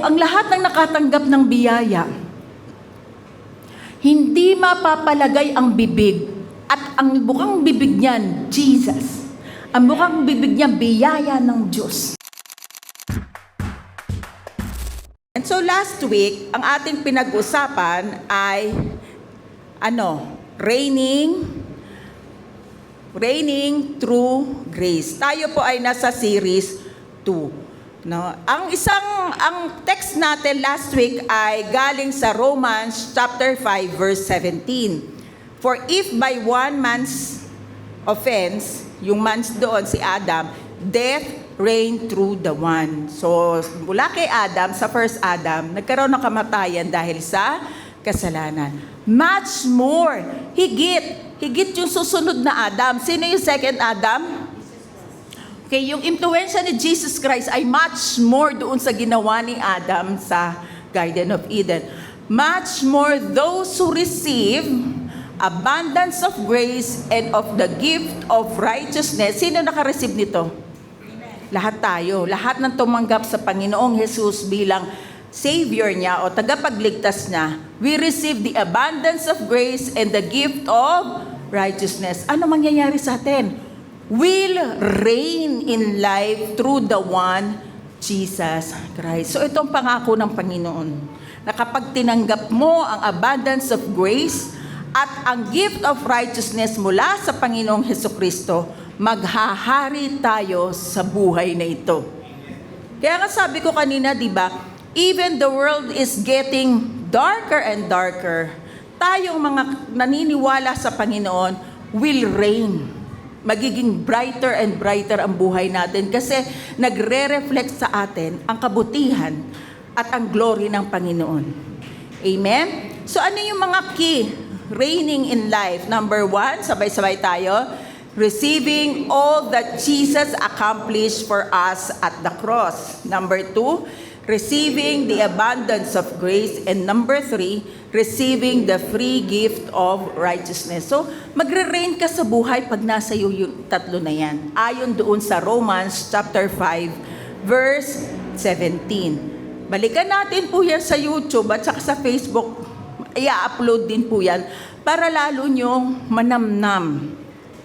Ang lahat ng nakatanggap ng biyaya, hindi mapapalagay ang bibig at ang bukang bibig niyan, Jesus. Ang bukang bibig niya, biyaya ng Diyos. And so last week, ang ating pinag-usapan ay reigning through grace. Tayo po ay nasa series 2. No, ang text natin last week ay galing sa Romans chapter 5 verse 17. For if by one man's offense, yung man's doon si Adam, death reigned through the one. So mula kay Adam, sa first Adam, nagkaroon ng kamatayan dahil sa kasalanan. Much more, higit yung susunod na Adam. Sino yung second Adam? Okay, yung impluensya ni Jesus Christ ay much more doon sa ginawa ni Adam sa Garden of Eden. Much more those who receive abundance of grace and of the gift of righteousness. Sino naka-receive nito? Amen. Lahat tayo. Lahat ng tumanggap sa Panginoong Jesus bilang Savior niya o tagapagligtas niya. We receive the abundance of grace and the gift of righteousness. Ano mangyayari sa atin? Will reign in life through the one, Jesus Christ. So itong pangako ng Panginoon, na kapag tinanggap mo ang abundance of grace at ang gift of righteousness mula sa Panginoong Hesukristo, maghahari tayo sa buhay na ito. Kaya nga sabi ko kanina, di ba, even the world is getting darker and darker, tayong mga naniniwala sa Panginoon will reign. Magiging brighter and brighter ang buhay natin kasi nagre-reflect sa atin ang kabutihan at ang glory ng Panginoon. Amen? So ano yung mga key reigning in life? Number 1, sabay-sabay tayo, receiving all that Jesus accomplished for us at the cross. Number 2, receiving the abundance of grace. And number 3, receiving the free gift of righteousness. So, magre-reign ka sa buhay pag nasa iyo yung tatlo na yan. Ayon doon sa Romans chapter 5, verse 17. Balikan natin po yan sa YouTube at saka sa Facebook. I-upload din po yan para lalo nyong manamnam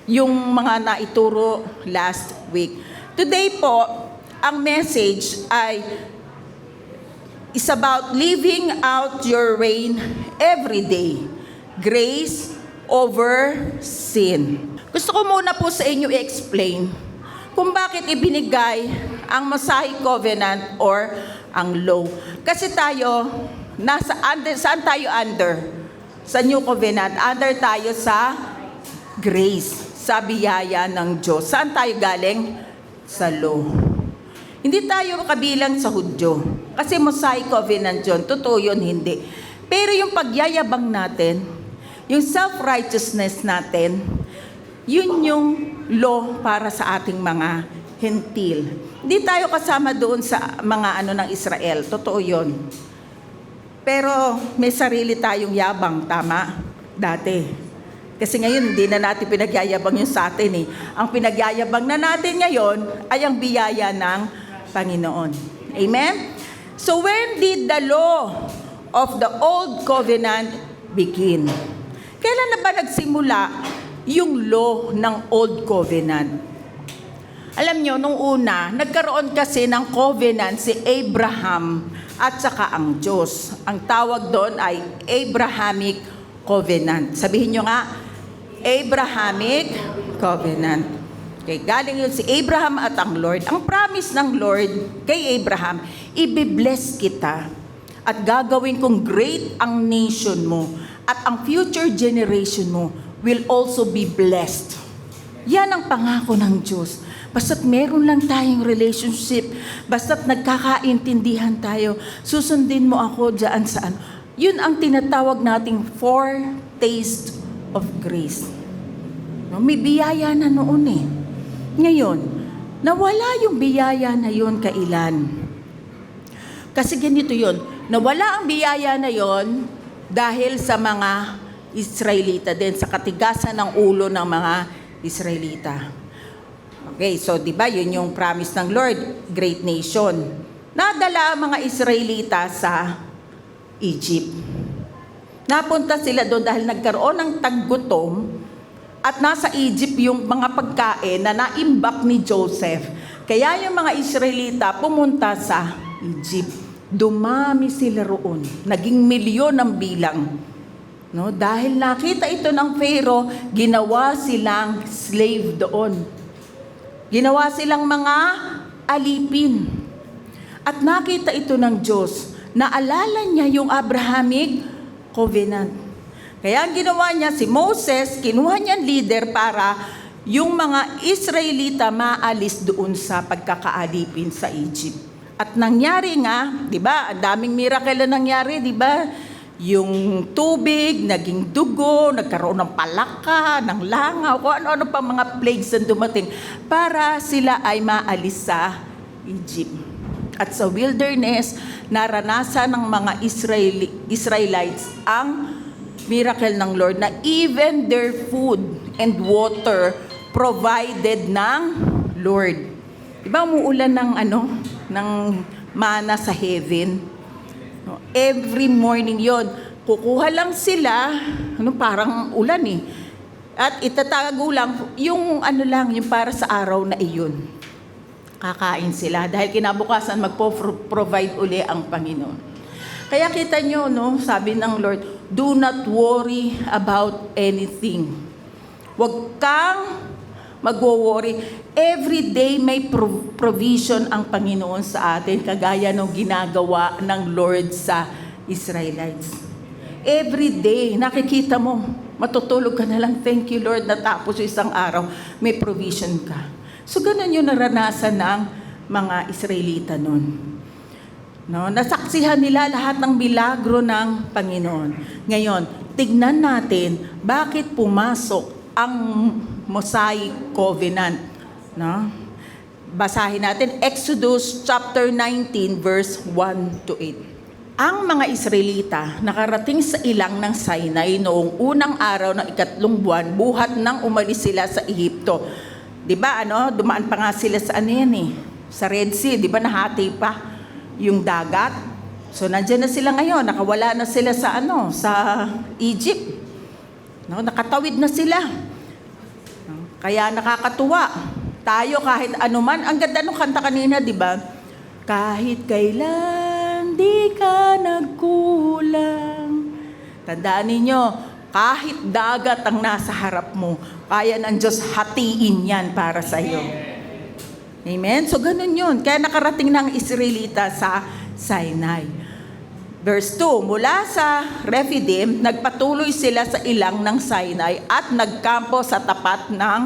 yung mga naituro last week. Today po, ang message ay is about living out your reign every day. Grace over sin. Gusto ko muna po sa inyo i-explain kung bakit ibinigay ang Mosaic Covenant or ang law. Kasi tayo, saan tayo under? Sa New Covenant. Under tayo sa grace, sa biyaya ng Diyos. Saan tayo galing? Sa law. Hindi tayo kabilang sa Hudyo. Kasi Mosaic Covenant yun. Totoo yun, hindi. Pero yung pagyayabang natin, yung self-righteousness natin, yun yung law para sa ating mga hentil. Hindi tayo kasama doon sa mga ng Israel. Totoo yun. Pero may sarili tayong yabang, tama? Dati. Kasi ngayon, hindi na natin pinagyayabang yung sa atin eh. Ang pinagyayabang na natin ngayon ay ang biyaya ng Panginoon. Amen? So when did the law of the Old Covenant begin? Kailan na ba nagsimula yung law ng Old Covenant? Alam nyo, nung una, nagkaroon kasi ng covenant si Abraham at saka ang Diyos. Ang tawag doon ay Abrahamic Covenant. Sabihin nyo nga, Abrahamic Covenant. Okay, galing yun si Abraham at ang Lord. Ang promise ng Lord kay Abraham, ibibless kita at gagawin kong great ang nation mo at ang future generation mo will also be blessed. Yan ang pangako ng Diyos. Basta't meron lang tayong relationship, basta't nagkakaintindihan tayo, susundin mo ako dyan saan. Yun ang tinatawag nating foretaste of grace. No, may biyaya na noon eh. Ngayon, nawala yung biyaya na yun kailan. Kasi ganito yun, nawala ang biyaya na yun dahil sa mga Israelita din, sa katigasan ng ulo ng mga Israelita. Okay, so 'di ba, yun yung promise ng Lord, great nation. nadala ang mga Israelita sa Egypt. Napunta sila doon dahil nagkaroon ng taggutom at nasa Egypt yung mga pagkain na naimbak ni Joseph. Kaya yung mga Israelita pumunta sa Egypt. Dumami sila roon. Naging milyon ang bilang. No? Dahil nakita ito ng Pharaoh, ginawa silang slave doon. Ginawa silang mga alipin. At nakita ito ng Diyos. Naalala niya yung Abrahamic covenant. Kaya ang ginawa niya, si Moses, kinuha niyang leader para yung mga Israelita maalis doon sa pagkakaalipin sa Egypt. At nangyari nga, di ba, ang daming miracle na nangyari, di ba? Yung tubig, naging dugo, nagkaroon ng palaka, ng langaw, kung ano-ano pa mga plagues na dumating para sila ay maalis sa Egypt. At sa wilderness, naranasan ng mga Israelites ang miracle ng Lord na even their food and water provided ng Lord. Diba umuulan ng ng mana sa heaven? Every morning yon, kukuha lang sila, parang ulan eh. At itatago lang yung yung para sa araw na iyon. Kakain sila dahil kinabukasan magpo-provide uli ang Panginoon. Kaya kita nyo, sabi ng Lord, do not worry about anything. Huwag kang magwo-worry. Every day may provision ang Panginoon sa atin, kagaya ng ginagawa ng Lord sa Israelites. Every day, nakikita mo, matutulog ka na lang, thank you Lord, natapos yung isang araw, may provision ka. So, ganun yung naranasan ng mga Israelita noon. No? Nasaksihan nila lahat ng milagro ng Panginoon. Ngayon, tignan natin bakit pumasok ang Mosaic Covenant. No? Basahin natin Exodus chapter 19 verse 1 to 8. Ang mga Israelita nakarating sa ilang ng Sinai noong unang araw ng 3 buwan buhat nang umalis sila sa Ehipto. 'Di ba dumaan pa nga sila sa sa Red Sea, 'di ba nahati pa yung dagat. So nandiyan na sila ngayon, nakawala na sila sa sa Egypt. Nakatawid na sila. Kaya nakakatuwa. Tayo kahit anuman, ang ganda ng kanta kanina, 'di ba? Kahit kailan di ka nagkulang. Tandaan ninyo, kahit dagat ang nasa harap mo, kaya ng Diyos hatiin yan para sa iyo. Amen? So, ganun yun. Kaya nakarating ng Israelita sa Sinai. Verse 2, mula sa Rephidim, nagpatuloy sila sa ilang ng Sinai at nagkampo sa tapat ng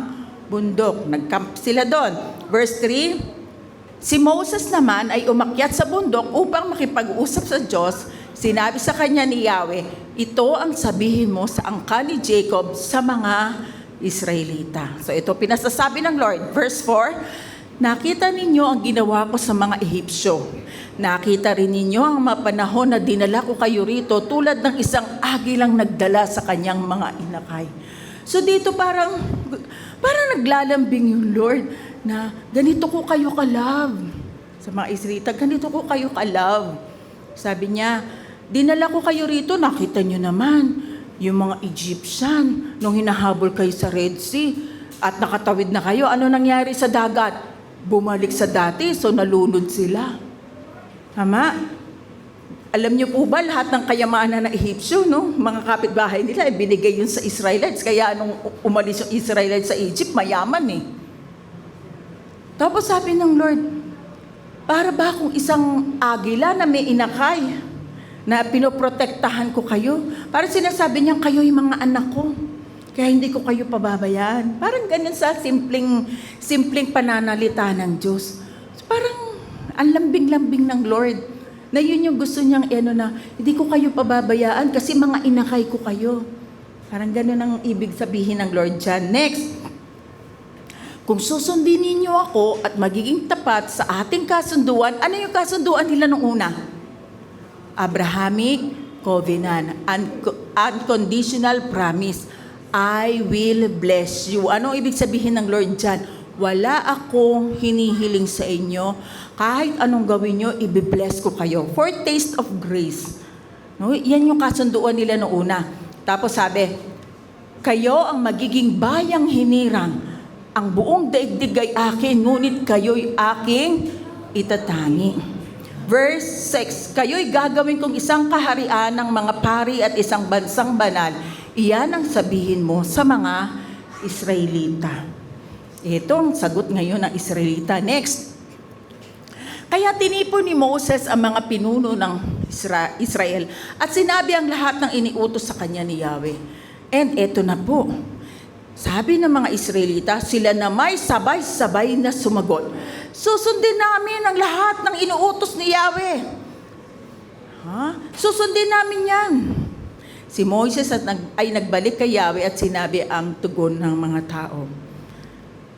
bundok. Nagkamp sila doon. Verse 3, si Moses naman ay umakyat sa bundok upang makipag-usap sa Diyos. Sinabi sa kanya ni Yahweh, ito ang sabihin mo sa angkan ni Jacob sa mga Israelita. So ito pinasasabi ng Lord. Verse 4, nakita ninyo ang ginawa ko sa mga Ehipsyo. Nakita rin ninyo ang mapanahon na dinala ko kayo rito tulad ng isang agilang nagdala sa kanyang mga inakay. So dito parang naglalambing yung Lord na ganito ko kayo ka-love. Sa mga Israelita, ganito ko kayo ka-love. Sabi niya, dinala ko kayo rito, nakita nyo naman, yung mga Egyptian, nung hinahabol kayo sa Red Sea, at nakatawid na kayo, ano nangyari sa dagat? Bumalik sa dati, so nalunod sila. Tama? Alam niyo po ba, lahat ng kayamanan ng Ehipsyo, mga kapitbahay nila, binigay yun sa Israelites, kaya nung umalis yung Israelites sa Egypt, mayaman eh. Tapos sabi ng Lord, para ba akong isang agila na may inakay, na pinoprotektahan ko kayo? Parang sinasabi niya, kayo yung mga anak ko. Kaya hindi ko kayo pababayaan. Parang ganyan sa simpleng pananalita ng Diyos. Parang ang lambing-lambing ng Lord. Na yun yung gusto niyang na hindi ko kayo pababayaan kasi mga inakay ko kayo. Parang ganun ang ibig sabihin ng Lord dyan. Next, kung susundin ninyo ako at magiging tapat sa ating kasunduan, ano yung kasunduan nila nung una? Abrahamic covenant, unconditional promise. I will bless you. Ano ibig sabihin ng Lord dyan? wala akong hinihiling sa inyo. Kahit anong gawin nyo, ibibless ko kayo. For taste of grace. No? Yan yung kasunduan nila noong una. Tapos sabi, kayo ang magiging bayang hinirang. Ang buong daigdig ay akin, ngunit kayo'y aking itatangi. Verse 6, kayo'y gagawin kong isang kaharian ng mga pari at isang bansang banal. Iyan ang sabihin mo sa mga Israelita. Ito ang sagot ngayon ng Israelita. Next. Kaya tinipon ni Moses ang mga pinuno ng Israel at sinabi ang lahat ng iniutos sa kanya ni Yahweh. And eto na po. Sabi ng mga Israelita, sila na may sabay-sabay na sumagot. Susundin namin ang lahat ng inuutos ni Yahweh. Susundin namin yan. Si Moses ay nagbalik kay Yahweh at sinabi ang tugon ng mga tao.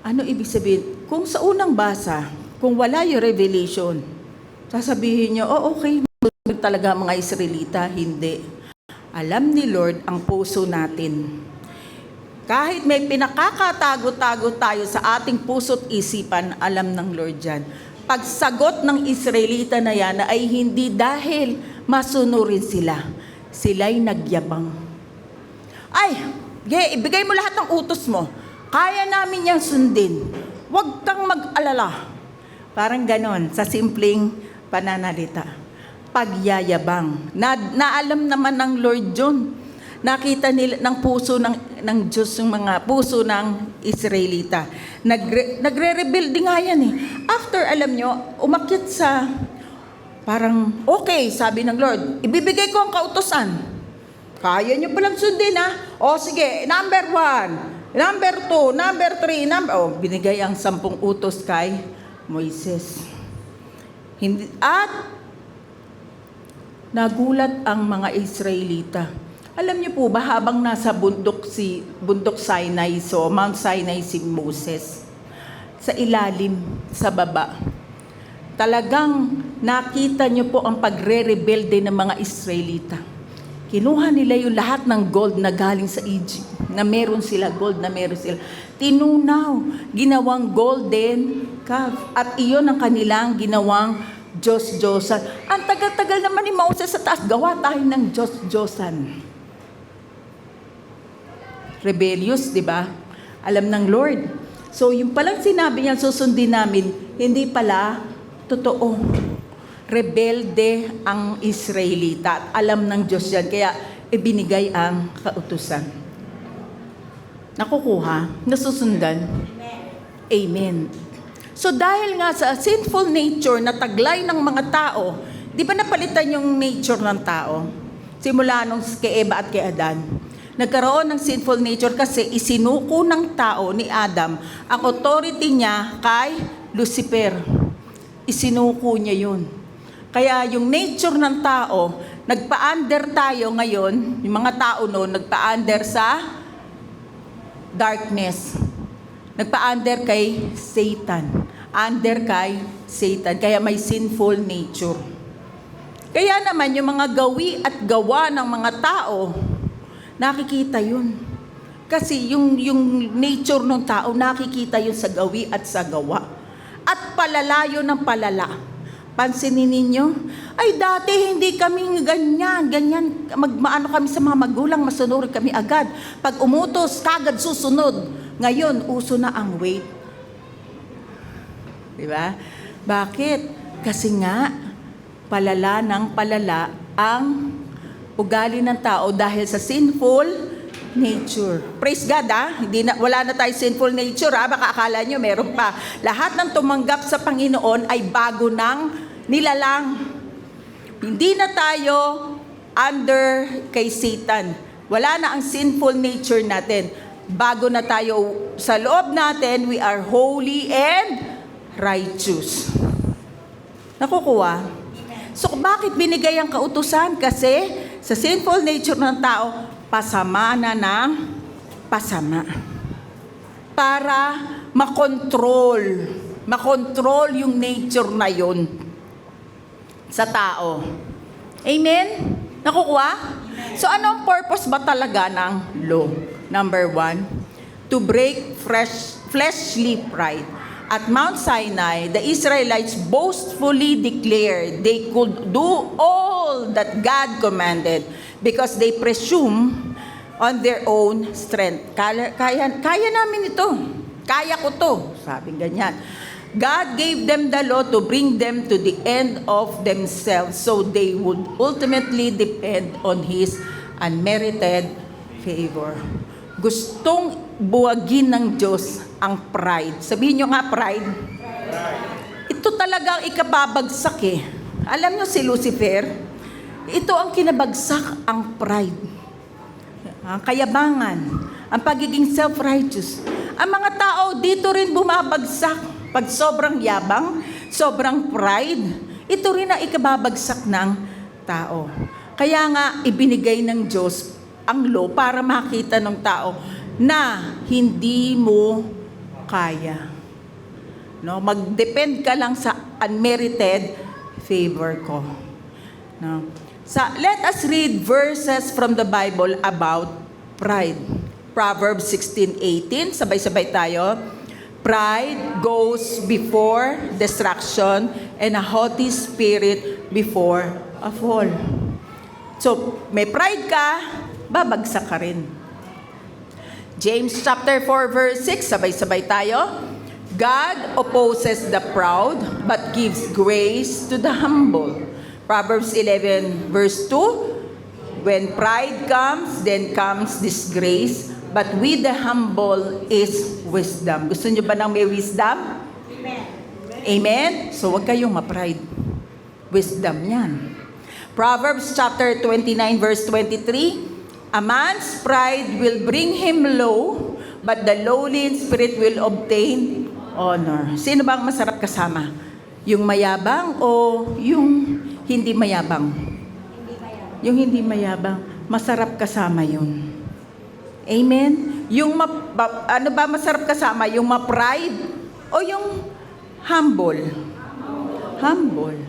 Ano ibig sabihin? Kung sa unang basa, kung wala yung revelation, sasabihin nyo, okay, talaga mga Israelita, hindi. Alam ni Lord ang puso natin. Kahit may pinakakatago-tago tayo sa ating puso't isipan, alam ng Lord yan. Pagsagot ng Israelita na yan ay hindi dahil masunurin sila. Sila'y nagyabang. Ibigay mo lahat ng utos mo. Kaya namin yang sundin. Huwag kang mag-alala. Parang ganon, sa simpleng pananalita. Pagyayabang. Na alam naman ng Lord John. Nakita nila ng puso ng Diyos yung mga puso ng Israelita. Nagre-rebuild nga yan eh. After, alam nyo, umakyat sa parang, okay, sabi ng Lord, ibibigay ko ang kautosan. Kaya nyo palang sundin O sige, number 1, number 2, number 3, binigay ang 10 utos kay Moises. At nagulat ang mga Israelita. Alam niyo po ba, habang nasa bundok Sinai, Mount Sinai si Moses, sa ilalim, sa baba, talagang nakita niyo po ang pagre-rebelde ng mga Israelita. Kinuha nila yung lahat ng gold na galing sa Egypt, na meron sila gold, na meron sila. Tinunaw, ginawang golden calf, at iyon ang kanilang ginawang Diyos-Diyosan. Ang tagal-tagal naman ni Moses sa taas, gawa tayo ng Diyos-Diyosan. Rebellious, di ba? Alam ng Lord. So, yung palang sinabi niya, susundin namin, hindi pala totoo. Rebelde ang Israelita at alam ng Diyos yan. Kaya, ibinigay ang kautusan. Nakukuha? Nasusundan? Amen. So, dahil nga sa sinful nature na taglay ng mga tao, di ba napalitan yung nature ng tao? Simula nung kay Eva at kay Adan. Nagkaroon ng sinful nature kasi isinuko ng tao ni Adam ang authority niya kay Lucifer. Isinuko niya yun. Kaya yung nature ng tao, nagpa-under tayo ngayon, yung mga tao noon, nagpa-under sa darkness. Nagpa-under kay Satan. Under kay Satan. Kaya may sinful nature. Kaya naman yung mga gawi at gawa ng mga tao, nakikita yun. Kasi yung nature ng tao, nakikita yun sa gawi at sa gawa. At palalayo ng palala. Pansinin ninyo, ay dati hindi kami ganyan. Maano kami sa mga magulang, masunod kami agad. Pag umutos, kagad susunod. Ngayon, uso na ang wait. Diba? Bakit? Kasi nga, palala ng palala ang ugali ng tao dahil sa sinful nature. Praise God, wala na tayo sinful nature, baka akala nyo meron pa. Lahat ng tumanggap sa Panginoon ay bago ng nilalang. Hindi na tayo under kay Satan. Wala na ang sinful nature natin. Bago na tayo sa loob natin, we are holy and righteous. Nakukuha? So, bakit binigay ang kautusan? Kasi sa sinful nature ng tao, pasama na ng pasama. Para makontrol yung nature na yun sa tao. Amen? Nakukuha? So, ano ang purpose ba talaga ng law? Number 1, to break fleshly pride. At Mount Sinai, the Israelites boastfully declared they could do all that God commanded because they presume on their own strength. Kaya namin ito. Kaya ko to. Sabi ganyan. God gave them the law to bring them to the end of themselves so they would ultimately depend on His unmerited favor. Gustong buwagin ng Diyos ang pride. Sabihin nyo nga, pride. Ito talagang ikababagsak eh. Alam nyo si Lucifer, ito ang kinabagsak ang pride. Ang kayabangan, ang pagiging self-righteous. Ang mga tao dito rin bumabagsak. Pag sobrang yabang, sobrang pride, ito rin ang ikababagsak ng tao. Kaya nga ibinigay ng Diyos ang law para makita ng tao na hindi mo kaya. No, mag-depend ka lang sa unmerited favor ko. No. Let us read verses from the Bible about pride. Proverbs 16:18, sabay-sabay tayo. Pride goes before destruction and a haughty spirit before a fall. So, may pride ka, babagsak ka rin. James chapter 4 verse 6, sabay-sabay tayo. God opposes the proud, but gives grace to the humble. Proverbs 11 verse 2, when pride comes, then comes disgrace, but with the humble is wisdom. Gusto nyo ba ng may wisdom? Amen. Amen? So, huwag kayong ma-pride. Wisdom yan. Proverbs chapter 29 verse 23, a man's pride will bring him low, but the lowly in spirit will obtain honor. Sino bang masarap kasama? Yung mayabang o yung hindi mayabang? Hindi mayabang. Yung hindi mayabang, masarap kasama yun. Amen? Yung ano ba masarap kasama? Yung ma-pride o yung humble? Humble.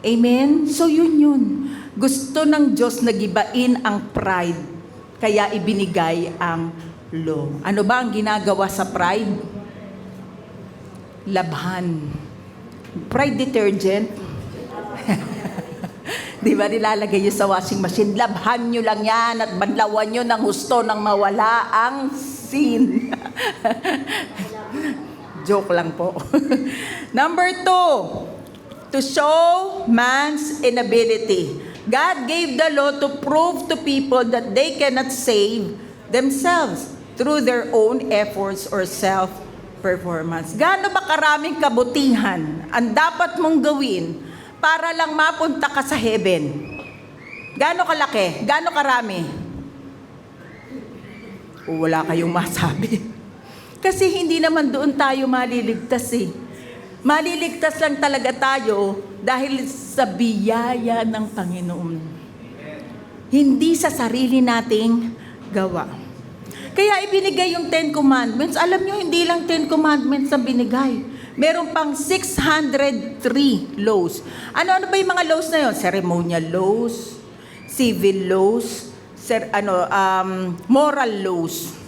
Amen? So yun. Gusto ng Diyos na gibain ang pride, kaya ibinigay ang law. Ano ba ang ginagawa sa pride? Labhan. Pride detergent. Di ba nilalagay nyo sa washing machine? Labhan nyo lang yan at banlawan nyo ng husto nang mawala ang sin. Joke lang po. Number 2, to show man's inability. God gave the law to prove to people that they cannot save themselves through their own efforts or self-performance. Gaano ba karaming kabutihan ang dapat mong gawin para lang mapunta ka sa heaven? Gaano kalaki? Gaano karami? Wala kayong masabi. Kasi hindi naman doon tayo maliligtas eh. Maliligtas lang talaga tayo dahil sa biyaya ng Panginoon. Hindi sa sarili nating gawa. Kaya ibinigay yung 10 Commandments. Alam nyo, hindi lang 10 Commandments ang binigay. Meron pang 603 laws. Ano ba yung mga laws na yun? Ceremonial laws, civil laws, moral laws.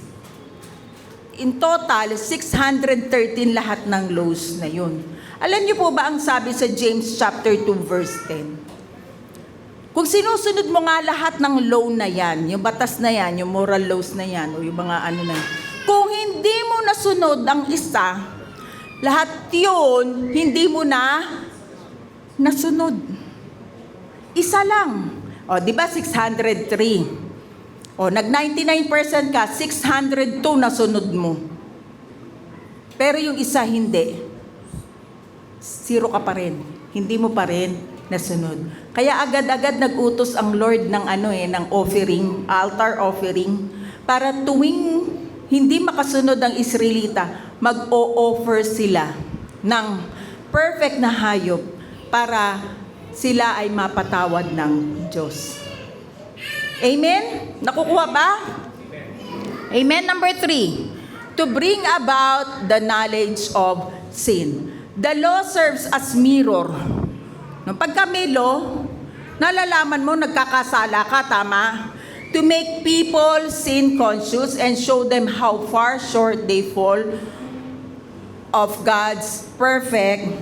In total, 613 lahat ng laws na yun. Alam niyo po ba ang sabi sa James chapter 2 verse 10? Kung sinusunod mo nga lahat ng law na yan, yung batas na yan, yung moral laws na yan, o yung mga ano na yan, kung hindi mo nasunod ang isa, lahat yun, hindi mo na nasunod. Isa lang. O, di ba 603? O, nag-99% ka, 602 nasunod mo. Pero yung isa hindi. 0 ka pa rin. Hindi mo pa rin nasunod. Kaya agad-agad nag-utos ang Lord ng ng offering, altar offering, para tuwing hindi makasunod ang Israelita, mag-o-offer sila ng perfect na hayop para sila ay mapatawad ng Diyos. Amen? Nakukuha ba? Amen. Number 3, to bring about the knowledge of sin. The law serves as mirror. No, pagka may law, nalalaman mo nagkakasala ka, tama? to make people sin conscious and show them how far short they fall of God's perfect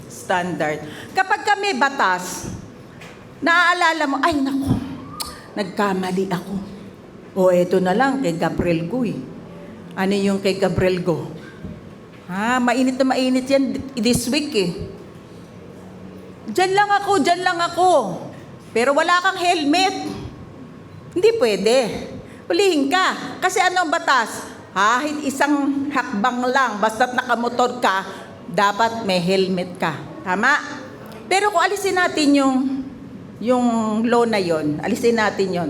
standard. Kapag kami batas, naaalala mo, ay nako, nagkamali ako. O eto na lang, kay Gabriel Guy. Ano yung kay Gabriel Go? Mainit na mainit yan this week eh. Diyan lang ako. Pero wala kang helmet. Hindi pwede. Hulihin ka. Kasi ano ang batas? Kahit isang hakbang lang, basta't nakamotor ka, dapat may helmet ka. Tama? Pero kung alisin natin yung law na yon, alisin natin yon,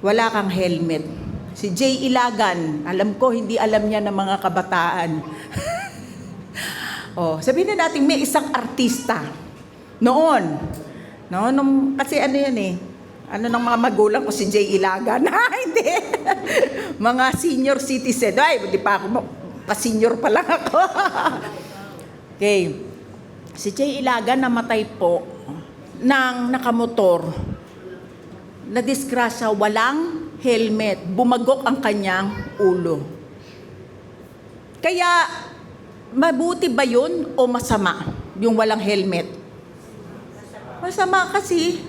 wala kang helmet. Si Jay Ilagan, alam ko, hindi alam niya ng mga kabataan. Sabihin na natin, may isang artista. Noon. No, kasi ano yan eh. Ano ng mga magulang ko si Jay Ilagan? Hindi. Mga senior citizen. Ay, hindi pa ako, pa-senior pa lang ako. Okay. Si Jay Ilagan namatay po ng nakamotor. Na-disgrasya, walang helmet. Bumagok ang kanyang ulo. Kaya, mabuti ba yun o masama yung walang helmet? Masama kasi.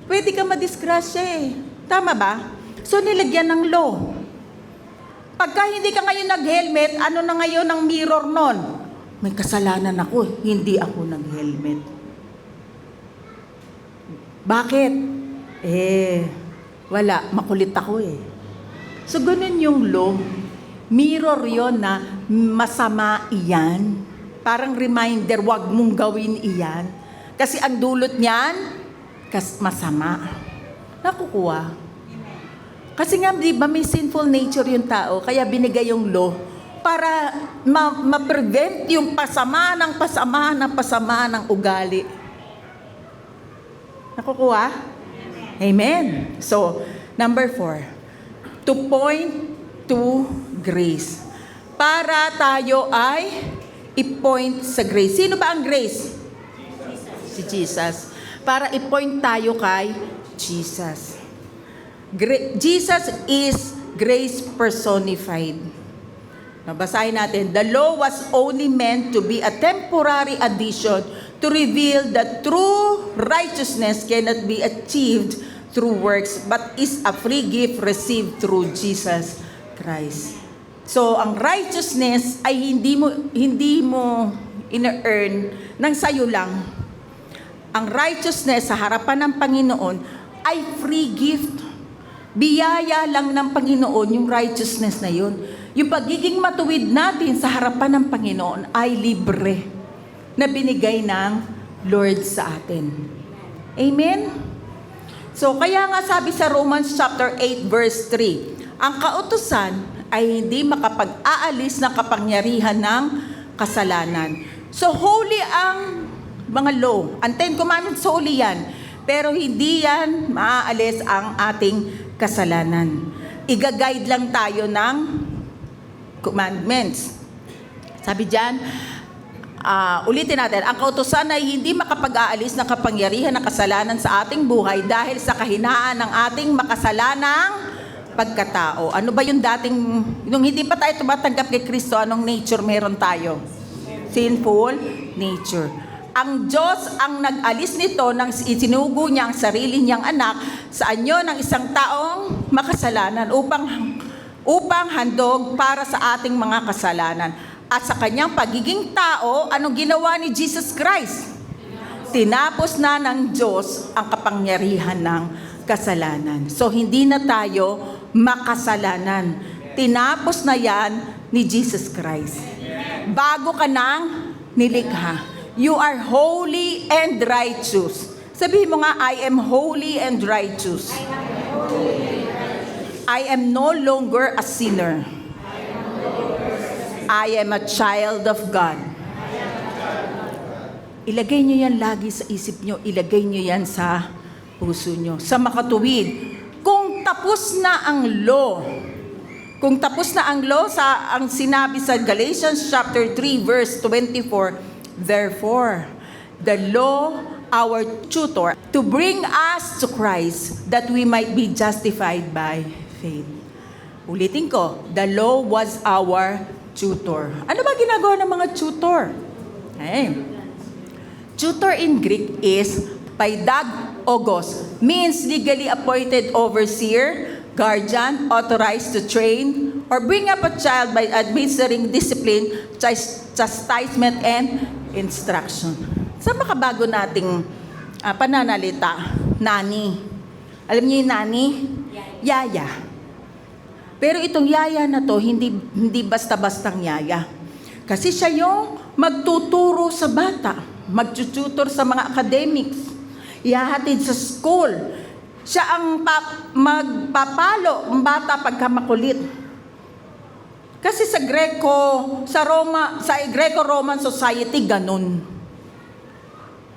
Pwede ka madisgrasya eh. Tama ba? So, nilagyan ng law. Pagka hindi ka ngayon nag-helmet, ano na ngayon ang mirror nun? May kasalanan ako, hindi ako nag-helmet. Bakit? Wala. Makulit ako eh. So, ganun yung law. Mirror yon na masama iyan. Parang reminder, wag mong gawin iyan. Kasi ang dulot niyan, masama. Nakukuha. Kasi nga, di ba, may sinful nature yung tao, kaya binigay yung law para ma-prevent yung pasama ng ugali. Nakukuha? Amen. So, number 4, to point to grace. Para tayo ay i-point sa grace. Sino ba ang grace? Si Jesus. Para i-point tayo kay Jesus. Jesus is grace personified. Nabasahin natin, the law was only meant to be a temporary addition to reveal that true righteousness cannot be achieved through works, but is a free gift received through Jesus Christ. So, ang righteousness ay hindi mo ina-earn ng sayo lang. Ang righteousness sa harapan ng Panginoon ay free gift. Biyaya lang ng Panginoon yung righteousness na yun. Yung pagiging matuwid natin sa harapan ng Panginoon ay libre na binigay ng Lord sa atin. Amen? So, kaya nga sabi sa Romans chapter 8 verse 3, ang kautusan ay hindi makapag-aalis ng kapangyarihan ng kasalanan. So, holy ang mga law. Ang 10 Commandments, holy yan. Pero hindi yan maaalis ang ating kasalanan. Iga-guide lang tayo ng commandments. Sabi dyan, ulitin natin, ang kautusan ay hindi makapag-aalis ng kapangyarihan ng kasalanan sa ating buhay dahil sa kahinaan ng ating makasalanang pagkatao. Ano ba yung dating, nung hindi pa tayo tumatanggap kay Kristo, anong nature meron tayo? Sinful nature. Ang Diyos ang nag-alis nito nang isinugo niya ang sarili niyang anak sa anyo ng isang taong makasalanan upang handog para sa ating mga kasalanan. At sa kanyang pagiging tao, anong ginawa ni Jesus Christ? Tinapos na ng Diyos ang kapangyarihan ng kasalanan. So, hindi na tayo makasalanan. Tinapos na yan ni Jesus Christ. Bago ka nang nilikha. You are holy and righteous. Sabihin mo nga, I am holy and righteous. I am no longer a sinner. I am a child of God. Ilagay nyo yan lagi sa isip nyo. Ilagay nyo yan sa puso nyo. Sa makatuwid. Kung tapos na ang law, ang sinabi sa Galatians chapter 3 verse 24, therefore, the law our tutor, to bring us to Christ, that we might be justified by faith. Ulitin ko, the law was our tutor. Ano ba ginagawa ng mga tutor? Tutor in Greek is paidagogos, means legally appointed overseer, guardian, authorized to train, or bring up a child by administering discipline, chastisement, and instruction. Sa makabago nating pananalita, nani. Alam niyo yung nani? Yaya. Pero itong yaya na to, hindi basta-bastang yaya. Kasi siya yung magtuturo sa bata, magtututor sa mga academics, ihahatid sa school. Siya ang magpapalo ang bata pagka makulit. Kasi sa Greco-Roman society, ganun.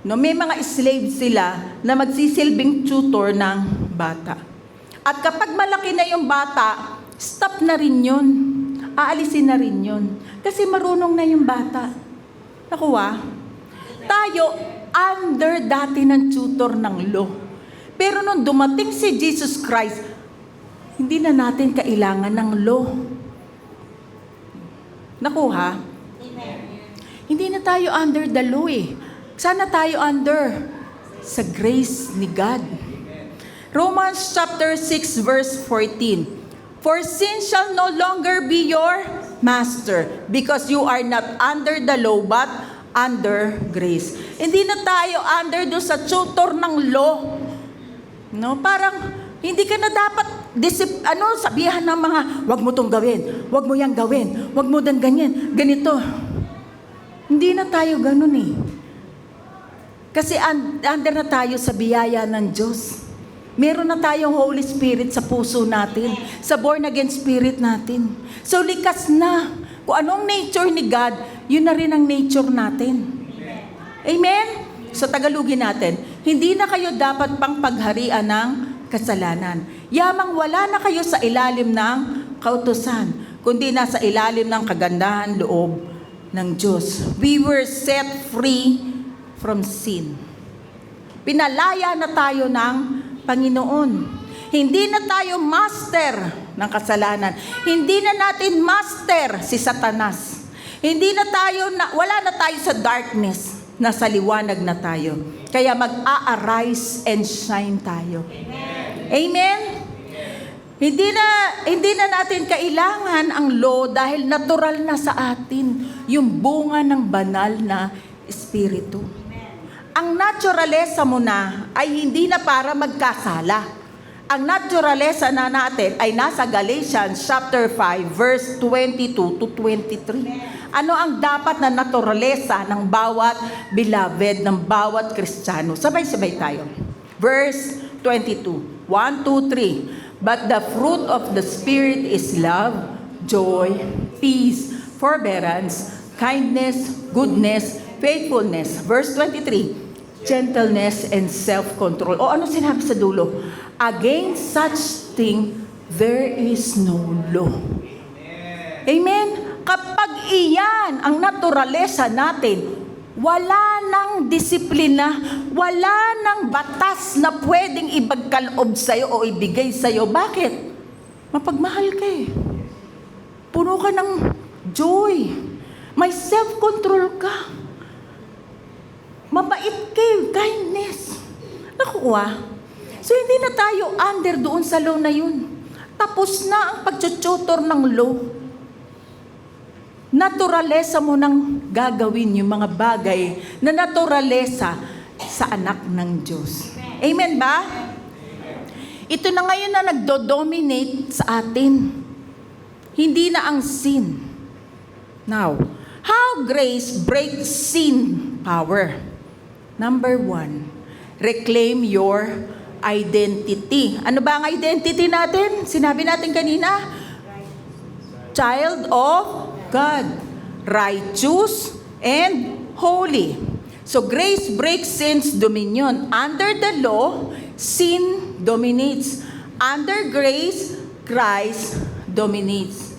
No, may mga slaves sila na magsisilbing tutor ng bata. At kapag malaki na yung bata, stop na rin yun. Aalisin na rin yun. Kasi marunong na yung bata. Nakuha? Tayo, under dati ng tutor ng law. Pero nung dumating si Jesus Christ, hindi na natin kailangan ng law. Nakuha? Amen. Hindi na tayo under the law eh. Sana tayo under sa grace ni God. Romans chapter 6 verse 14. For sin shall no longer be your master, because you are not under the law but under grace. Hindi na tayo under do sa tutor ng law. No, parang hindi ka na dapat sabihan ng mga, wag mo tong gawin, wag mo yang gawin, wag mo dan ganyan, ganito. Hindi na tayo ganun eh. Kasi under na tayo sa biyaya ng Diyos. Meron na tayong Holy Spirit sa puso natin, sa born again spirit natin. So likas na. Kung anong nature ni God, yun na rin ang nature natin. Amen? Sa Tagalogin natin, hindi na kayo dapat pang pagharian ng kasalanan. Yamang wala na kayo sa ilalim ng kautusan, kundi nasa ilalim ng kagandahan loob ng Diyos. We were set free from sin. Pinalaya na tayo ng Panginoon. Hindi na tayo master ng kasalanan. Hindi na natin master si Satanas. Wala na tayo sa darkness. Nasa liwanag na tayo. Kaya mag-a-arise and shine tayo. Amen? Amen? Hindi na natin kailangan ang law dahil natural na sa atin yung bunga ng banal na espiritu. Ang naturalesa mo na ay hindi na para magkasala. Ang naturalesa na natin ay nasa Galatians chapter 5 verse 22 to 23. Ano ang dapat na naturalesa ng bawat beloved, ng bawat Kristiyano? Sabay-sabay tayo. Verse 22. 1, 2, 3. But the fruit of the Spirit is love, joy, peace, forbearance, kindness, goodness, faithfulness. Verse 23. Gentleness and self-control. O ano sinabi sa dulo? Against such thing, there is no law. Amen? Kapag iyan ang naturalesa natin, wala nang disiplina, wala nang batas na pwedeng ibagkaloob sa'yo o ibigay sa'yo. Bakit? Mapagmahal ka eh. Puno ka ng joy. May self-control ka. Mabait kayo, kindness. Nakuha. So, hindi na tayo under doon sa law na yun. Tapos na ang pagtututor ng law. Naturalesa mo nang gagawin yung mga bagay na naturalesa sa anak ng Diyos. Amen ba? Ito na ngayon na nagdo-dominate sa atin. Hindi na ang sin. Now, how grace breaks sin power? Number 1, reclaim your identity. Ano ba ang identity natin? Sinabi natin kanina? Child of God. Righteous and holy. So grace breaks sin's dominion. Under the law, sin dominates. Under grace, Christ dominates.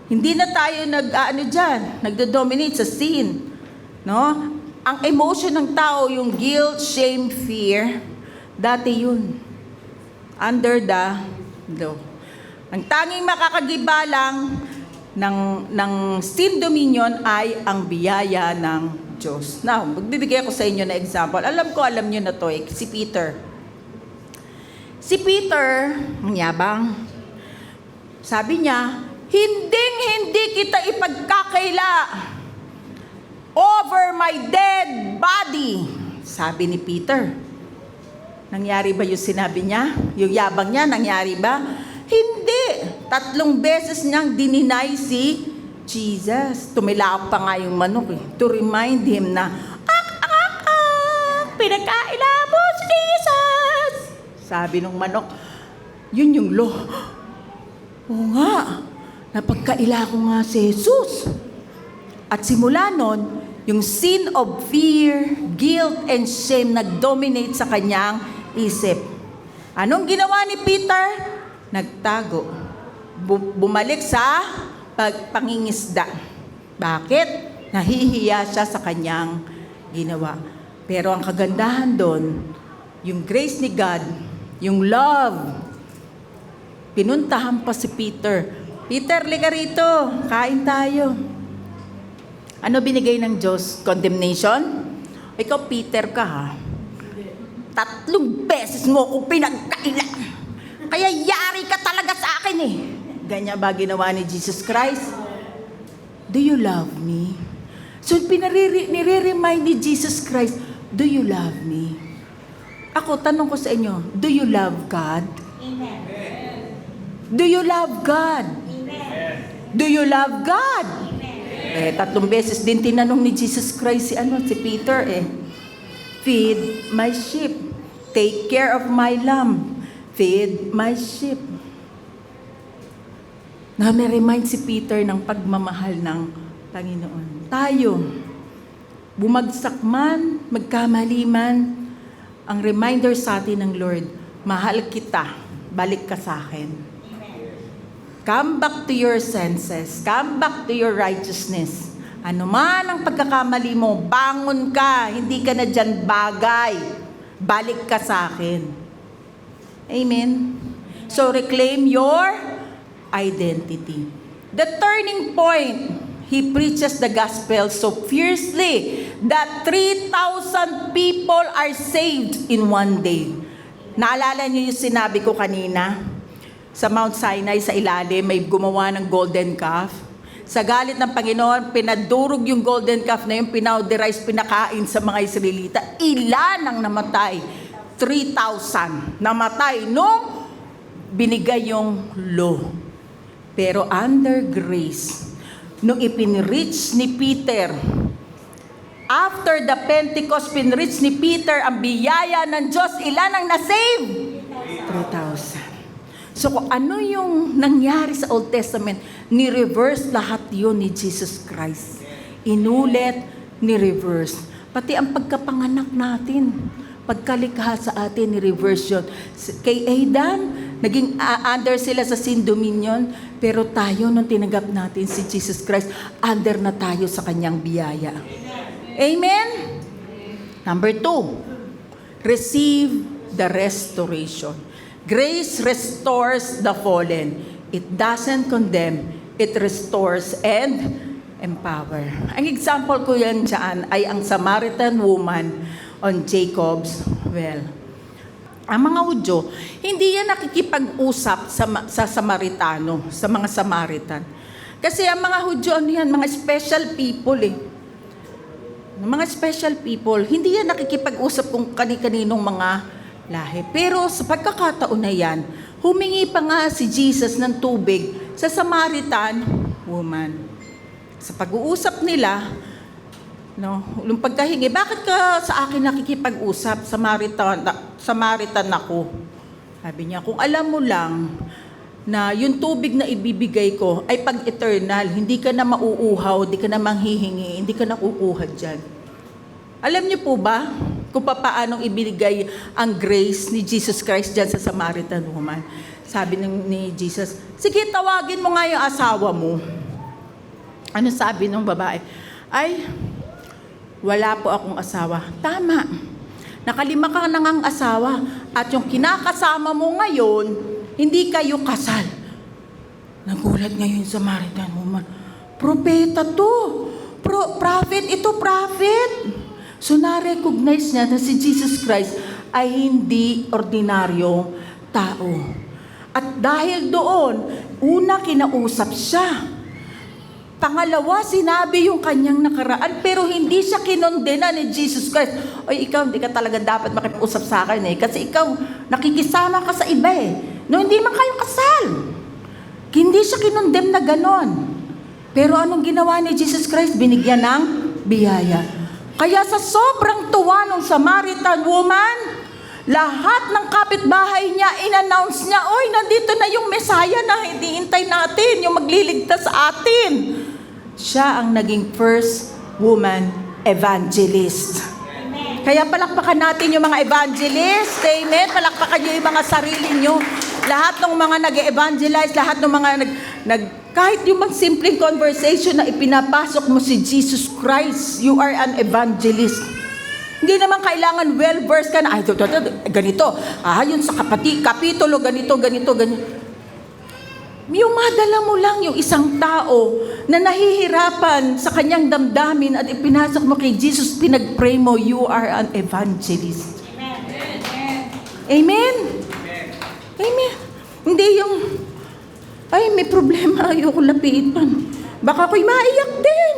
Hindi na tayo nagdo-dominate sa sin. No? ang emotion ng tao, yung guilt, shame, fear, dati yun. Under the law. Ang tanging makakagibalang ng sin dominion ay ang biyaya ng Diyos. Now, magbibigay ako sa inyo na example. Alam nyo na to si Peter. Si Peter, ang yabang, sabi niya, hindi kita ipagkakaila over my dead body. Sabi ni Peter. Nangyari ba yung sinabi niya? Yung yabang niya, nangyari ba? Hindi. 3 beses niyang dininay si Jesus. Tumilap pa nga yung manok to remind him na, pinagkaila mo si Jesus. Sabi nung manok, yun yung law. Oo nga, napagkaila ko nga si Jesus. At simula nun, yung sin of fear, guilt, and shame nag-dominate sa kanyang isip. Anong ginawa ni Peter? Nagtago. Bumalik sa pangingisda. Bakit? Nahihiya siya sa kanyang ginawa. Pero ang kagandahan doon, yung grace ni God, yung love, pinuntahan pa si Peter. Peter, liga rito. Kain tayo. Ano binigay ng Diyos? Condemnation? Ikaw, Peter ka ha. 3 beses mo ako pinagkaila. Kaya yari ka talaga sa akin eh. Ganyan ba ginawa ni Jesus Christ? Do you love me? So, nire-remind ni Jesus Christ, do you love me? Ako, tanong ko sa inyo, do you love God? Amen. Do you love God? Amen. Do you love God? Amen. 3 beses din tinanong ni Jesus Christ si Peter Feed my sheep. Take care of my lamb. Feed my sheep. Na-remind si Peter ng pagmamahal ng Panginoon. Tayo, bumagsak man, magkamali man, ang reminder sa atin ng Lord, mahal kita, balik ka sa akin. Come back to your senses. Come back to your righteousness. Ano man ang pagkakamali mo, bangon ka, hindi ka na dyan bagay. Balik ka sa akin. Amen? So reclaim your identity. The turning point, he preaches the gospel so fiercely that 3,000 people are saved in one day. Naalala niyo yung sinabi ko kanina? Sa Mount Sinai, sa ilalim, may gumawa ng golden calf. Sa galit ng Panginoon, pinadurog yung golden calf na yung pinauderized, pinakain sa mga Israelita. Ilan ang namatay? 3,000 namatay nung binigay yung law. Pero under grace, nung ipinreach ni Peter, after the Pentecost, pinreach ni Peter ang biyaya ng Diyos, ilan ang nasave? 3,000. So kung ano yung nangyari sa Old Testament, ni-reverse lahat yun ni Jesus Christ. Inulit, ni-reverse. Pati ang pagkapanganak natin, pagkalikha sa atin, ni-reverse yun. Kay Adam, naging under sila sa sin dominion, pero tayo, nung tinanggap natin si Jesus Christ, under na tayo sa kanyang biyaya. Amen? Number 2, receive the restoration. Grace restores the fallen. It doesn't condemn. It restores and empower. Ang example ko yan dyan ay ang Samaritan woman on Jacob's well. Ang mga Hudyo, hindi yan nakikipag-usap sa Samaritano, sa mga Samaritan. Kasi ang mga Hudyo, mga special people Mga special people, hindi yan nakikipag-usap kung kani-kaninong mga lahi. Pero sa pagkakataon na yan, humingi pa nga si Jesus ng tubig sa Samaritan woman. Sa pag-uusap nila, nung pagkahingi, bakit ka sa akin nakikipag-usap? Samaritan ako. Sabi niya, kung alam mo lang na yung tubig na ibibigay ko ay pag-eternal, hindi ka na mauuhaw, hindi ka na manghihingi, hindi ka na kukuha dyan. Alam niyo po ba kung paanong ibigay ang grace ni Jesus Christ dyan sa Samaritan woman? Sabi ni Jesus, sige, tawagin mo nga yung asawa mo. Ano sabi ng babae? Ay, wala po akong asawa. Tama. Nakalima ka na ngang asawa at yung kinakasama mo ngayon, hindi kayo kasal. Nagulat ngayon sa Samaritan woman. Propeta to. Prophet, ito prophet. So na-recognize niya na si Jesus Christ ay hindi ordinaryong tao. At dahil doon, una kinausap siya. Pangalawa, sinabi yung kanyang nakaraan, pero hindi siya kinondena ni Jesus Christ. Oy, ikaw, hindi ka talaga dapat makipag-usap sa akin kasi ikaw, nakikisama ka sa iba No, hindi man kayo kasal. Hindi siya kinondem na ganon. Pero anong ginawa ni Jesus Christ? Binigyan ng biyaya. Kaya sa sobrang tuwa ng Samaritan woman, lahat ng kapitbahay niya, in-announce niya, oy, nandito na yung Messiah na hinihintay natin, yung magliligtas sa atin. Siya ang naging first woman evangelist. Amen. Kaya palakpakan natin yung mga evangelist. Amen. Palakpakan nyo yung mga sarili nyo. Lahat ng mga nag-evangelize, lahat ng mga kahit yung mga simpleng conversation na ipinapasok mo si Jesus Christ, you are an evangelist. Hindi naman kailangan well-versed ka na, ganito, yun sa kapitulo, ganito. Yung madala mo lang yung isang tao na nahihirapan sa kanyang damdamin at ipinasok mo kay Jesus, pinag-pray mo, you are an evangelist. Amen. Amen? Amen. Hindi yung, may problema, ayoko lapitan. Baka ako'y maiyak din.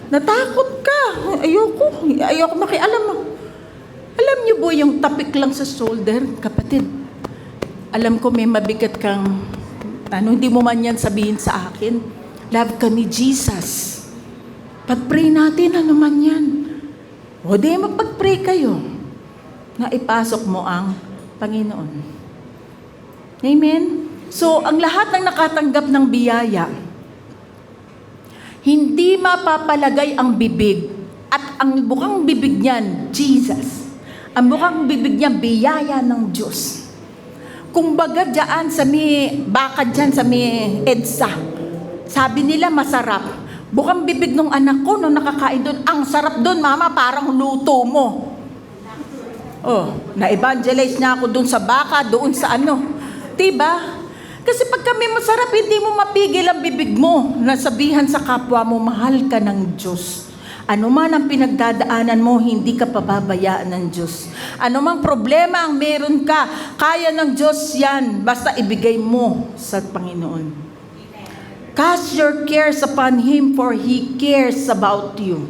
Natakot ka. Ayoko makialam mo. Alam niyo po yung tapik lang sa shoulder, kapatid. Alam ko may mabigat kang, hindi mo man yan sabihin sa akin. Love ka ni Jesus. Pag-pray natin, ano man yan. O di magpag-pray kayo na ipasok mo ang Panginoon. Amen? So, ang lahat ng nakatanggap ng biyaya, hindi mapapalagay ang bibig at ang bukang bibig niyan, Jesus. Ang bukang bibig niya, biyaya ng Diyos. Kung baga dyan sa baka dyan sa EDSA, sabi nila masarap. Bukang bibig ng anak ko nung nakakain doon, ang sarap doon, mama, parang luto mo. Na-evangelize niya ako doon sa baka, doon sa Diba? Kasi pag kami masarap, hindi mo mapigil ang bibig mo na sabihan sa kapwa mo, mahal ka ng Diyos. Ano man ang pinagdadaanan mo, hindi ka pababayaan ng Diyos. Ano mang problema ang meron ka, kaya ng Diyos yan, basta ibigay mo sa Panginoon. Cast your cares upon Him, for He cares about you.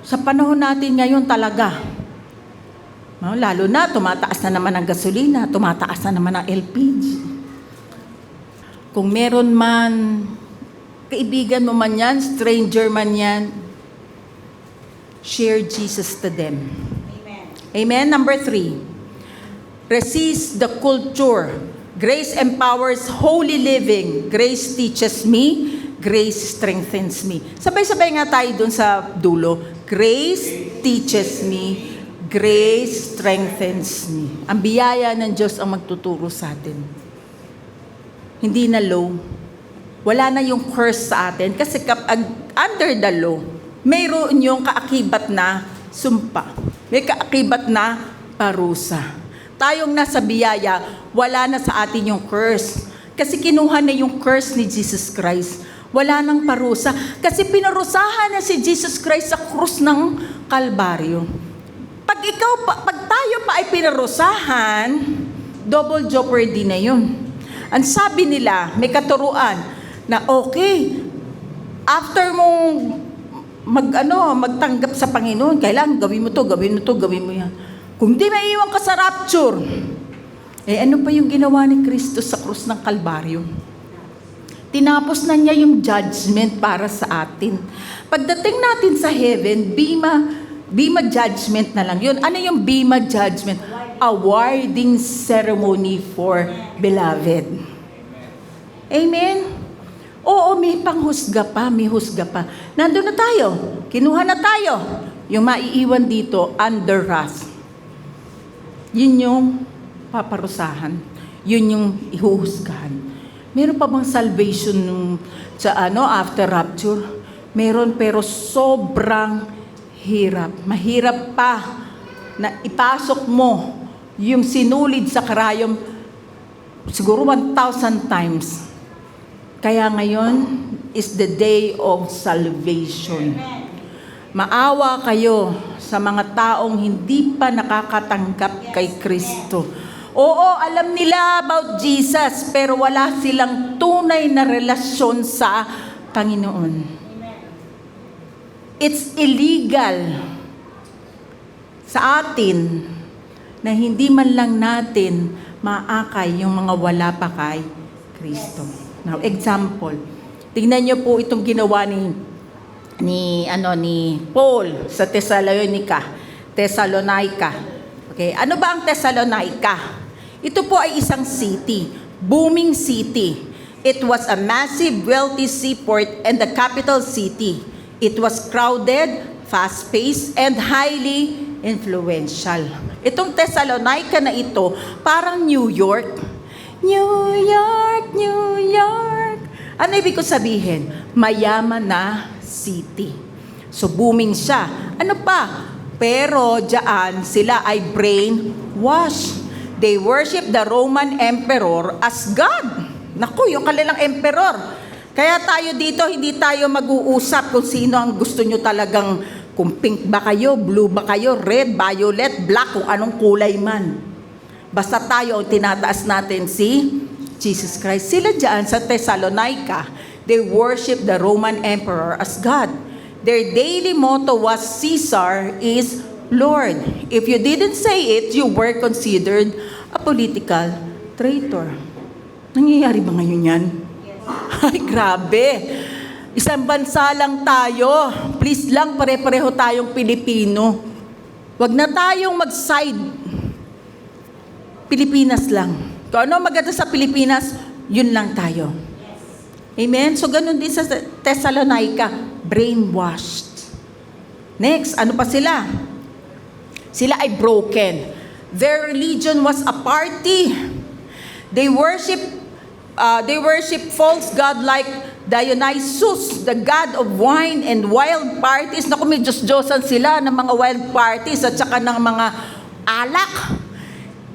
Sa panahon natin ngayon talaga, lalo na, tumataas na naman ang gasolina, tumataas na naman ang LPG. Kung meron man, kaibigan mo man yan, stranger man yan, share Jesus to them. Amen. Amen? Number 3, resist the culture. Grace empowers holy living. Grace teaches me. Grace strengthens me. Sabay-sabay nga tayo dun sa dulo. Grace teaches me. Grace strengthens me. Ang biyaya ng Diyos ang magtuturo sa atin. Hindi na law. Wala na yung curse sa atin. Kasi under the law, mayroon yung kaakibat na sumpa. May kaakibat na parusa. Tayong nasa biyaya, wala na sa atin yung curse. Kasi kinuha na yung curse ni Jesus Christ. Wala nang parusa. Kasi pinarusahan na si Jesus Christ sa krus ng Kalbaryo. Pag tayo pa ay pinarusahan, double jeopardy na yun. Ang sabi nila, may katuruan, na okay, after mong magtanggap sa Panginoon, kailangan gawin mo to, gawin mo yan. Kung di maiiwan ka sa rapture, ano pa yung ginawa ni Kristo sa krus ng Kalbaryo? Tinapos na niya yung judgment para sa atin. Pagdating natin sa heaven, Bema judgment na lang yun. Ano yung Bema judgment? Awarding ceremony for beloved. Amen? Oo, may panghusga pa, may husga pa. Nandun na tayo. Kinuha na tayo. Yung maiiwan dito, under wrath. Yun yung paparusahan. Yun yung ihuhusgahan. Meron pa bang salvation sa after rapture? Meron, pero sobrang hirap. Mahirap pa na ipasok mo yung sinulid sa karayom siguro 1,000 times. Kaya ngayon is the day of salvation. Maawa kayo sa mga taong hindi pa nakakatanggap kay Kristo. Oo, alam nila about Jesus, pero wala silang tunay na relasyon sa Panginoon. It's illegal sa atin na hindi man lang natin maakay yung mga wala pa kay Kristo. Now, example, tingnan niyo po itong ginawa ni Paul sa Thessalonica. Okay, ano ba ang Thessalonica? Ito po ay isang city, booming city. It was a massive, wealthy seaport and the capital city. It was crowded, fast-paced, and highly influential. Itong Thessalonica na ito, parang New York. New York, New York. Ano ibig ko sabihin? Mayaman na city. So booming siya. Ano pa? Pero diyan sila ay brainwashed. They worship the Roman Emperor as God. Naku, yung kanilang emperor. Kaya tayo dito, hindi tayo mag-uusap kung sino ang gusto nyo talagang, kung pink ba kayo, blue ba kayo, red, violet, black, kung anong kulay man. Basta tayo ang tinataas natin si Jesus Christ. Sila dyan sa Thessalonica, they worship the Roman Emperor as God. Their daily motto was, Caesar is Lord. If you didn't say it, you were considered a political traitor. Nangyayari ba ngayon yan? Ay, grabe. Isang bansa lang tayo. Please lang, pare-pareho tayong Pilipino. Huwag na tayong mag-side. Pilipinas lang. Kung ano maganda sa Pilipinas, yun lang tayo. Amen? So, ganun din sa Thessalonica, brainwashed. Next, ano pa sila? Sila ay broken. Their religion was a party. They worship false god like Dionysus, the god of wine and wild parties. Naku, may Diyos-Diyosan sila ng mga wild parties at saka ng mga alak.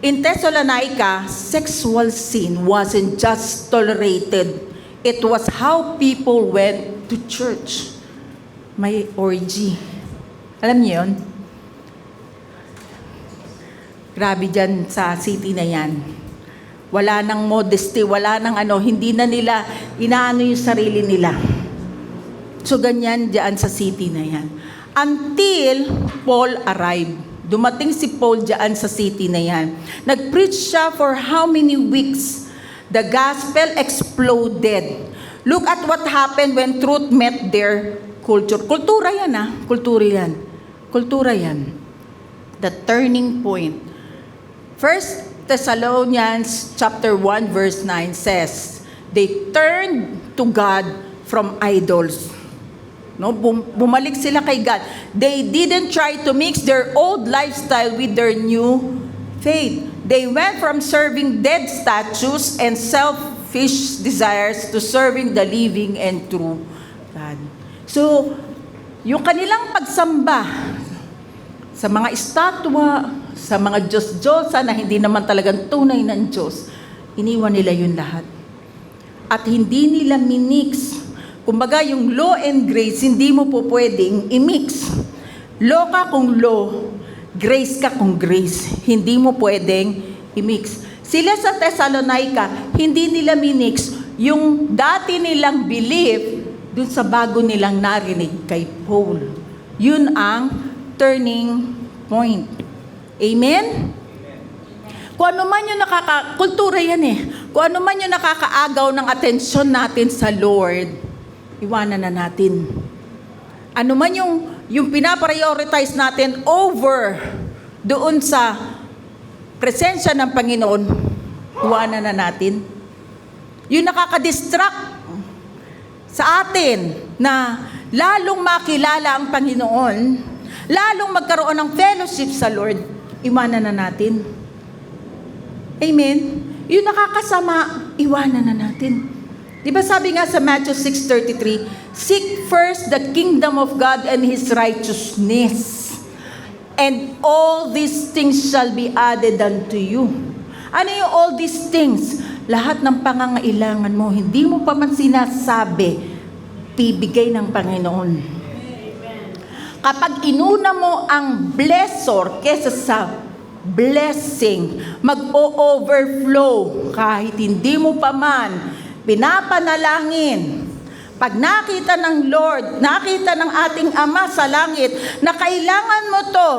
In Thessalonica, sexual sin wasn't just tolerated. It was how people went to church. May orgy. Alam niyo yun? Grabe dyan sa city na yan. Wala nang modesty, wala nang hindi na nila inaano yung sarili nila. So ganyan dyan sa city na yan. Until Paul arrived. Dumating si Paul dyan sa city na yan. Nag-preach siya for how many weeks? The gospel exploded. Look at what happened when truth met their culture. Kultura yan Kultura yan. Kultura yan. The turning point. 1 Thessalonians chapter 1 verse 9 says, they turned to God from idols. No, bumalik sila kay God. They didn't try to mix their old lifestyle with their new faith. They went from serving dead statues and selfish desires to serving the living and true God. So, yung kanilang pagsamba sa mga estatwa, sa mga Diyos-Diyosa na hindi naman talagang tunay ng Diyos, iniwan nila yun lahat. At hindi nila minix. Kumbaga, yung law and grace, hindi mo po pwedeng i-mix. Law ka kung law, grace ka kung grace. Hindi mo pwedeng i-mix. Sila sa Thessalonica, hindi nila minix yung dati nilang belief dun sa bago nilang narinig kay Paul. Yun ang turning point. Amen? Kung ano man yung kultura yan Kung ano man yung nakakaagaw ng atensyon natin sa Lord, iwanan na natin. Ano man yung pinaprioritize natin over doon sa presensya ng Panginoon, iwanan na natin. Yung nakakadistract sa atin na lalong makilala ang Panginoon, lalong magkaroon ng fellowship sa Lord, iwanan na natin. Amen? Yung nakakasama, iwanan na natin. Di ba sabi nga sa Matthew 6:33, seek first the kingdom of God and His righteousness, and all these things shall be added unto you. Ano yung all these things? Lahat ng pangangailangan mo, hindi mo pa man sinasabi, bibigay ng Panginoon. Kapag inuna mo ang blessor kesa sa blessing, mag-o-overflow kahit hindi mo pa man pinapanalangin. Pag nakita ng Lord, nakita ng ating Ama sa langit na kailangan mo to,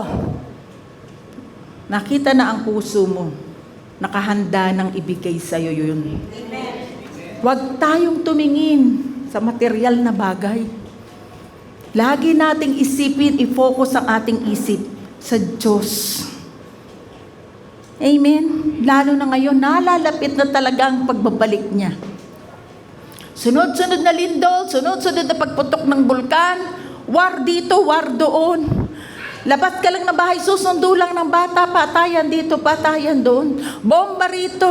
nakita na ang puso mo, nakahanda ng ibigay sa iyo yun. Huwag tayong tumingin sa material na bagay. Lagi nating isipin, i-focus ang ating isip sa Diyos. Amen? Lalo na ngayon, nalalapit na talaga ang pagbabalik niya. Sunod-sunod na lindol, sunod-sunod na pagputok ng bulkan, war dito, war doon. Labas ka lang na bahay, susundo lang ng bata, patayan dito, patayan doon. Bomba rito.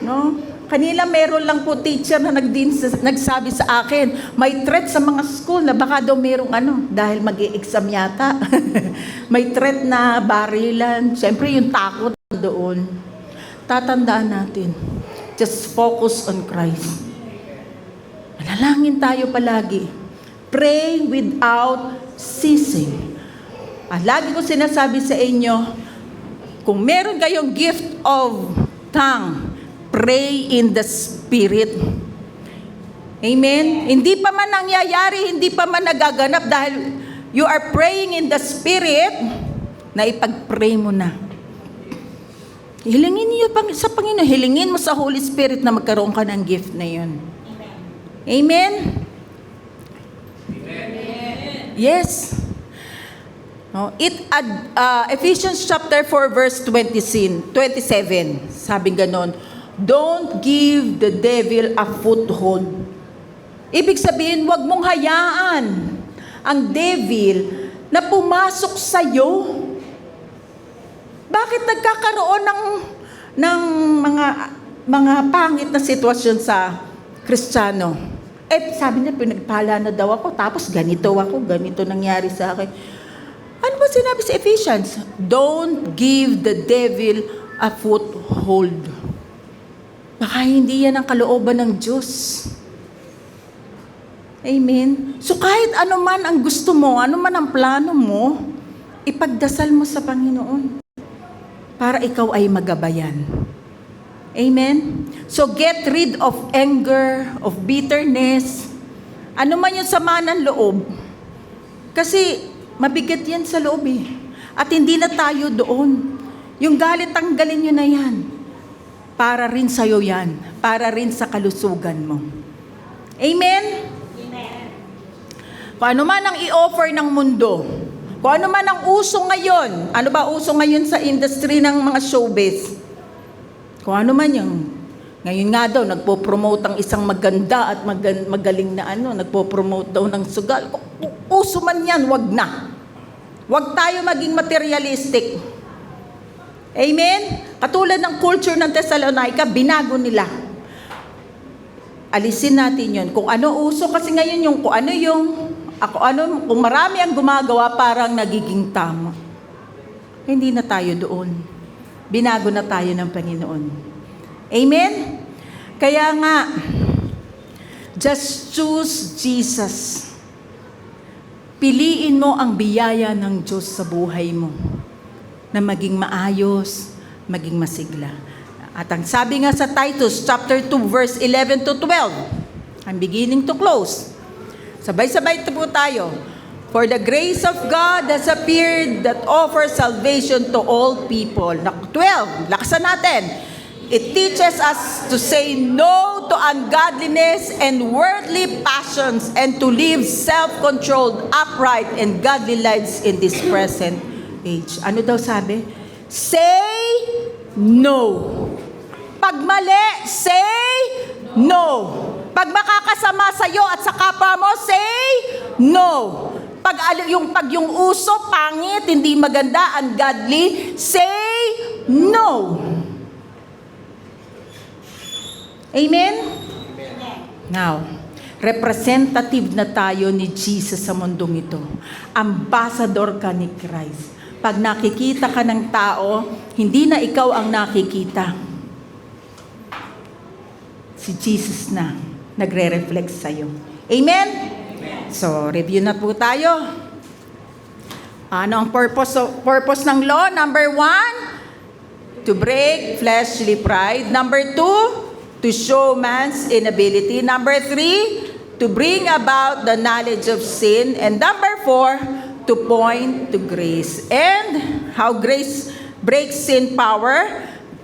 No? Kanila meron lang po teacher na nagsabi sa akin, may threat sa mga school na baka daw merong dahil mag-i-exam yata. May threat na barilan. Siyempre yung takot doon. Tatandaan natin, just focus on Christ. Manalangin tayo palagi. Pray without ceasing. Lagi ko sinasabi sa inyo, kung meron kayong gift of tongue, pray in the Spirit. Amen? Hindi pa man nangyayari, hindi pa man nagaganap dahil you are praying in the Spirit, na ipag-pray mo na. Hilingin niyo sa Panginoon, hilingin mo sa Holy Spirit na magkaroon ka ng gift na yun. Amen? Amen. Yes. No, Ephesians chapter 4 verse 27, sabi ganon, don't give the devil a foothold. Ibig sabihin, wag mong hayaan ang devil na pumasok sa iyo. Bakit nagkakaroon ng mga pangit na sitwasyon sa Kristiyano? Sabi niya, pinagpala na daw ako, tapos ganito nangyari sa akin. Ano ba sinabi sa Ephesians? Don't give the devil a foothold. Baka hindi yan ang kalooban ng Diyos. Amen? So kahit ano man ang gusto mo, ano man ang plano mo, ipagdasal mo sa Panginoon para ikaw ay magabayan. Amen? So get rid of anger, of bitterness, ano man yung sama ng loob. Kasi mabigat yan sa loob eh. At hindi na tayo doon. Yung galit, tanggalin nyo na yan. Para rin sa'yo yan. Para rin sa kalusugan mo. Amen? Amen. Kung ano man ang i-offer ng mundo, kung ano man ang uso ngayon, ano ba uso ngayon sa industry ng mga showbiz? Kung ano man yung, ngayon nga daw, nagpo-promote ang isang maganda at magaling na nagpo-promote daw ng sugal. Uso man yan, wag na. Wag tayo maging materialistic. Amen? Katulad ng culture ng Thessalonica, binago nila. Alisin natin yun. Kung ano uso kasi ngayon yung, kung marami ang gumagawa, parang nagiging tama. Hindi na tayo doon. Binago na tayo ng Panginoon. Amen? Kaya nga, just choose Jesus. Piliin mo ang biyaya ng Diyos sa buhay mo na maging maayos, maging masigla. At ang sabi nga sa Titus chapter 2 verse 11 to 12, I'm beginning to close. Sabay-sabay po tayo. For the grace of God has appeared that offers salvation to all people. 12, lakasan natin. It teaches us to say no to ungodliness and worldly passions and to live self-controlled, upright, and godly lives in this present age. Ano daw sabi? Say no. Pag mali, say no. Pag makakasama sa'yo at sa kapwa mo, say no. Pag yung uso, pangit, hindi maganda, ungodly, say no. Amen? Amen. Now, representative na tayo ni Jesus sa mundong ito. Ambassador ka ni Christ. Pag nakikita ka ng tao, hindi na ikaw ang nakikita. Si Jesus na nagre-reflect sa'yo. Amen? So, review na po tayo. Ano ang purpose ng law? Number 1, to break fleshly pride. Number 2, to show man's inability. Number 3, to bring about the knowledge of sin. And number 4, to point to grace. And how grace breaks sin power?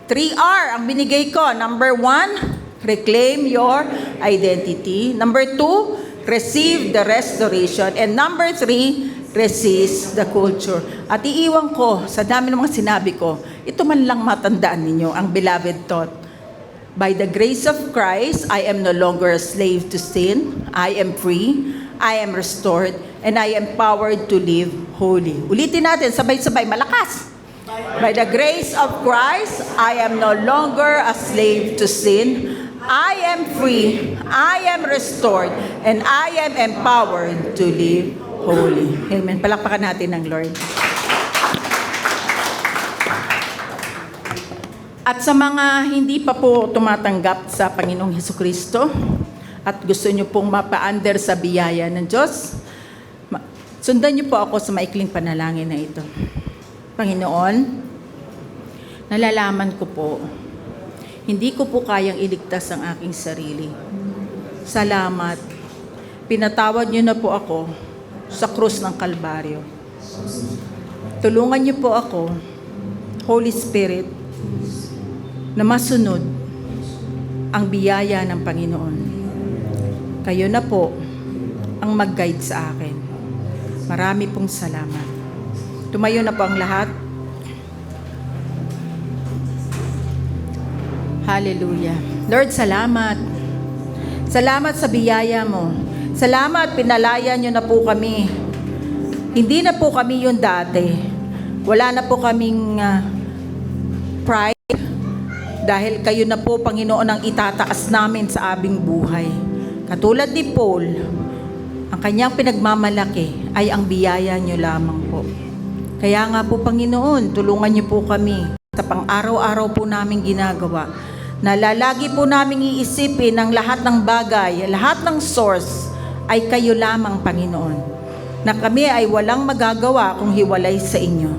3R ang binigay ko. Number 1, reclaim your identity. Number 2, receive the restoration. And number 3, resist the culture. At iiwan ko, sa dami ng mga sinabi ko, ito man lang matandaan ninyo, ang beloved thought. By the grace of Christ, I am no longer a slave to sin. I am free, I am restored, and I am empowered to live holy. Ulitin natin, sabay-sabay, malakas. By the grace of Christ, I am no longer a slave to sin. I am free, I am restored, and I am empowered to live holy. Amen. Palakpakan natin ng Lord. At sa mga hindi pa po tumatanggap sa Panginoong Hesukristo at gusto nyo pong mapa-under sa biyaya ng Diyos, sundan nyo po ako sa maikling panalangin na ito. Panginoon, nalalaman ko po, hindi ko po kayang iligtas ang aking sarili. Salamat. Pinatawad nyo na po ako sa krus ng Kalbaryo. Tulungan niyo po ako, Holy Spirit, na masunod ang biyaya ng Panginoon. Kayo na po ang mag-guide sa akin. Marami pong salamat. Tumayo na po ang lahat. Hallelujah. Lord, salamat. Salamat sa biyaya mo. Salamat, pinalaya nyo na po kami. Hindi na po kami yung dati. Wala na po kaming pride dahil kayo na po, Panginoon, ang itataas namin sa aming buhay. Katulad ni Paul, ang kanyang pinagmamalaki ay ang biyaya nyo lamang po. Kaya nga po, Panginoon, tulungan nyo po kami sa pang-araw-araw po namin ginagawa. Nalalagi po namin iisipin ang lahat ng bagay, lahat ng source, ay kayo lamang, Panginoon, na kami ay walang magagawa kung hiwalay sa inyo.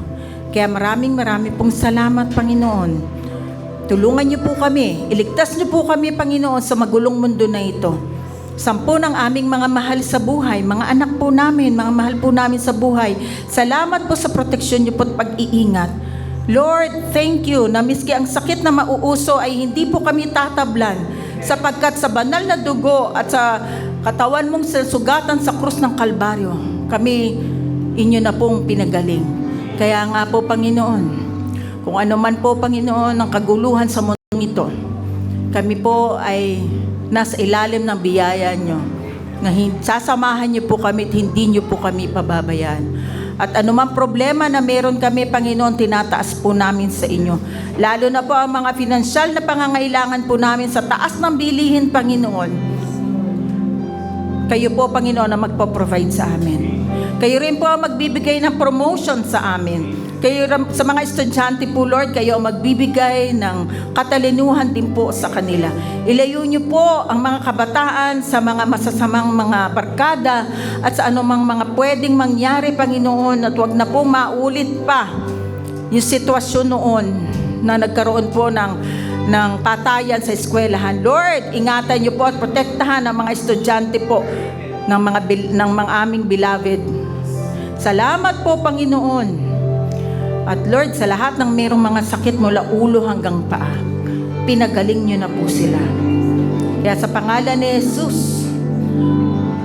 Kaya maraming pong salamat, Panginoon. Tulungan niyo po kami, iligtas niyo po kami, Panginoon, sa magulong mundo na ito. 10 ng aming mga mahal sa buhay, mga anak po namin, mga mahal po namin sa buhay. Salamat po sa proteksyon niyo po at pag-iingat. Lord, thank you na miski ang sakit na mauuso ay hindi po kami tatablan, sapagkat sa banal na dugo at sa katawan mong sugatan sa krus ng Kalbaryo, kami inyo na pong pinagaling. Kaya nga po, Panginoon, kung ano man po, Panginoon, ang kaguluhan sa mundong ito, kami po ay nasa ilalim ng biyaya nyo. Sasamahan nyo po kami at hindi nyo po kami pababayaan. At anumang problema na meron kami, Panginoon, tinataas po namin sa inyo. Lalo na po ang mga pinansyal na pangangailangan po namin sa taas ng bilihin, Panginoon. Kayo po, Panginoon, ang magpo-provide sa amin. Kayo rin po ang magbibigay ng promotion sa amin. Kayo, sa mga estudyante po, Lord, kayo ang magbibigay ng katalinuhan din po sa kanila. Ilayo niyo po ang mga kabataan sa mga masasamang mga barkada at sa anumang mga pwedeng mangyari, Panginoon, at wag na po maulit pa yung sitwasyon noon na nagkaroon po ng patayan sa eskwelahan. Lord, ingatan niyo po at protektahan ang mga estudyante po ng mga aming beloved. Salamat po, Panginoon. At Lord, sa lahat ng mayroong mga sakit mula ulo hanggang paa, pinagaling niyo na po sila. Kaya sa pangalan ni Jesus,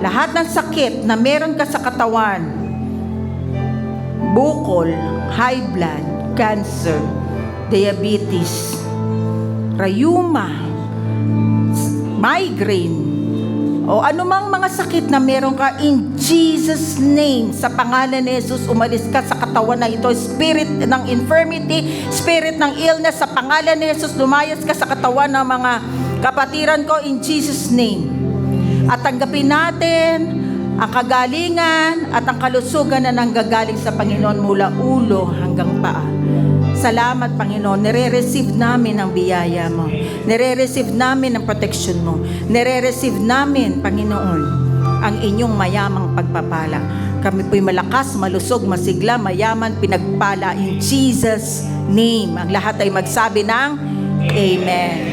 lahat ng sakit na meron ka sa katawan, bukol, high blood, cancer, diabetes, rayuma, migraine, o anumang mga sakit na meron ka, in Jesus' name, sa pangalan ni Jesus, umalis ka sa katawan na ito. Spirit ng infirmity, spirit ng illness, sa pangalan ni Jesus, lumayas ka sa katawan ng mga kapatiran ko, in Jesus' name. At tanggapin natin ang kagalingan at ang kalusugan na nanggagaling sa Panginoon mula ulo hanggang paa. Salamat, Panginoon. Nire-receive namin ang biyaya mo. Nire-receive namin ang protection mo. Nire-receive namin, Panginoon, ang inyong mayamang pagpapala. Kami po'y malakas, malusog, masigla, mayaman, pinagpala in Jesus' name. Ang lahat ay magsabi ng Amen.